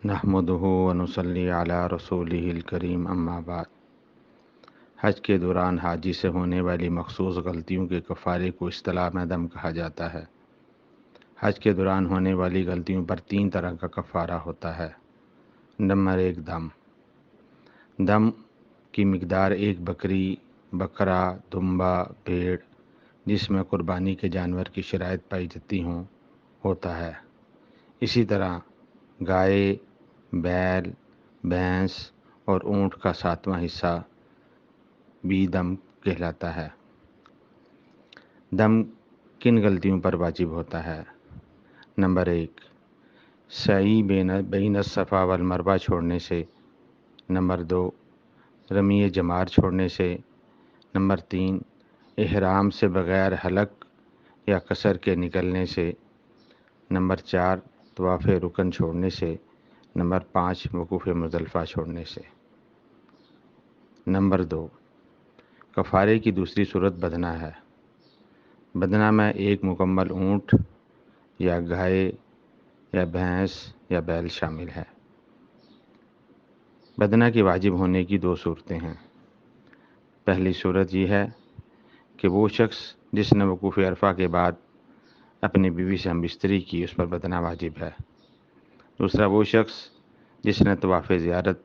نحمدہ ونصلی علی رسولہ الکریم اما بعد۔ حج کے دوران حاجی سے ہونے والی مخصوص غلطیوں کے کفارے کو اصطلاح میں دم کہا جاتا ہے۔ حج کے دوران ہونے والی غلطیوں پر 3 طرح کا کفارہ ہوتا ہے۔ نمبر 1، دم کی مقدار ایک بکری، بکرا، دمبا، بھیڑ جس میں قربانی کے جانور کی شرائط پائی جاتی ہوں ہوتا ہے۔ اسی طرح گائے، بیل، بھینس اور اونٹ کا 7واں حصہ بھی دم کہلاتا ہے۔ دم کن غلطیوں پر واجب ہوتا ہے؟ نمبر 1، سعی بین الصفا والمروہ چھوڑنے سے۔ نمبر 2، رمی جمار چھوڑنے سے۔ نمبر 3، احرام سے بغیر حلق یا قصر کے نکلنے سے۔ نمبر 4، طواف رکن چھوڑنے سے۔ نمبر 5، وقوف مزدلفہ چھوڑنے سے۔ نمبر 2، کفارے کی دوسری صورت بدنہ ہے۔ بدنہ میں ایک مکمل اونٹ یا گائے یا بھینس یا بیل شامل ہے۔ بدنہ کے واجب ہونے کی 2 صورتیں ہیں۔ پہلی صورت یہ ہے کہ وہ شخص جس نے وقوف عرفہ کے بعد اپنی بیوی سے ہم بستری کی، اس پر بدنہ واجب ہے۔ دوسرا وہ شخص جس نے طواف زیارت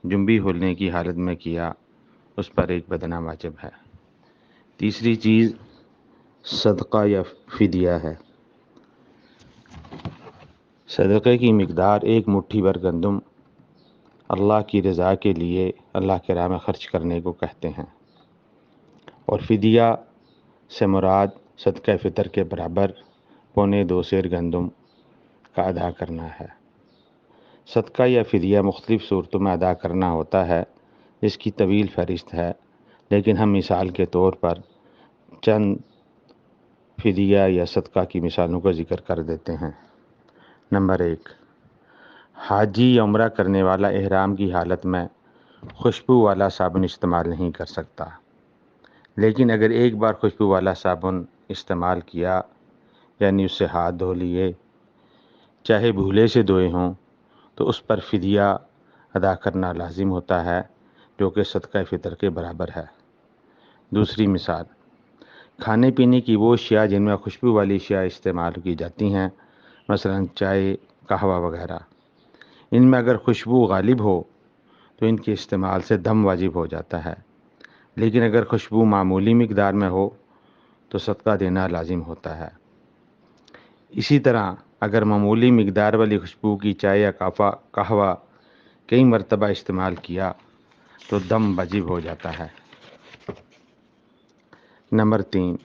جنبی ہولنے کی حالت میں کیا، اس پر ایک بدنہ واجب ہے۔ تیسری چیز صدقہ یا فدیہ ہے۔ صدقے کی مقدار ایک مٹھی بھر گندم اللہ کی رضا کے لیے اللہ کے راہ میں خرچ کرنے کو کہتے ہیں، اور فدیہ سے مراد صدقہ فطر کے برابر 2.25 سیر گندم کا ادا کرنا ہے۔ صدقہ یا فدیہ مختلف صورتوں میں ادا کرنا ہوتا ہے، جس کی طویل فہرست ہے، لیکن ہم مثال کے طور پر چند فدیہ یا صدقہ کی مثالوں کا ذکر کر دیتے ہیں۔ نمبر 1، حاجی یا عمرہ کرنے والا احرام کی حالت میں خوشبو والا صابن استعمال نہیں کر سکتا، لیکن اگر ایک بار خوشبو والا صابن استعمال کیا، یعنی اس سے ہاتھ دھو لیے، چاہے بھولے سے دھوئے ہوں، تو اس پر فدیہ ادا کرنا لازم ہوتا ہے، جو کہ صدقہ فطر کے برابر ہے۔ دوسری مثال، کھانے پینے کی وہ اشیاء جن میں خوشبو والی اشیاء استعمال کی جاتی ہیں، مثلا چائے، قہوہ وغیرہ، ان میں اگر خوشبو غالب ہو تو ان کے استعمال سے دم واجب ہو جاتا ہے، لیکن اگر خوشبو معمولی مقدار میں ہو تو صدقہ دینا لازم ہوتا ہے۔ اسی طرح اگر معمولی مقدار والی خوشبو کی چائے یا قہوہ کئی مرتبہ استعمال کیا تو دم واجب ہو جاتا ہے۔ نمبر 3،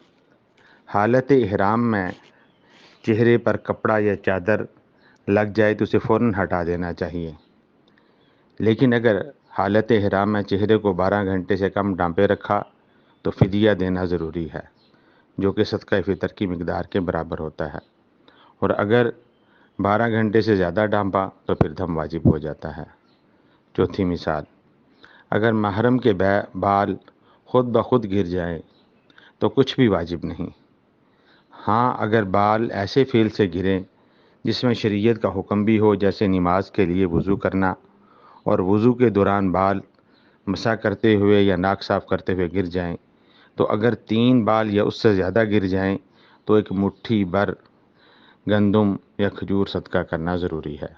حالت احرام میں چہرے پر کپڑا یا چادر لگ جائے تو اسے فوراً ہٹا دینا چاہیے، لیکن اگر حالت احرام میں چہرے کو 12 گھنٹے سے کم ڈھانپے رکھا تو فدیہ دینا ضروری ہے، جو کہ صدقہ فطر کی مقدار کے برابر ہوتا ہے، اور اگر 12 گھنٹے سے زیادہ ڈھانپا تو پھر دم واجب ہو جاتا ہے۔ چوتھی مثال، اگر محرم کے بال خود بخود گر جائیں تو کچھ بھی واجب نہیں۔ ہاں، اگر بال ایسے فعل سے گریں جس میں شریعت کا حکم بھی ہو، جیسے نماز کے لیے وضو کرنا، اور وضو کے دوران بال مسح کرتے ہوئے یا ناک صاف کرتے ہوئے گر جائیں، تو اگر 3 بال یا اس سے زیادہ گر جائیں تو ایک مٹھی بھر گندم یا کھجور صدقہ کرنا ضروری ہے۔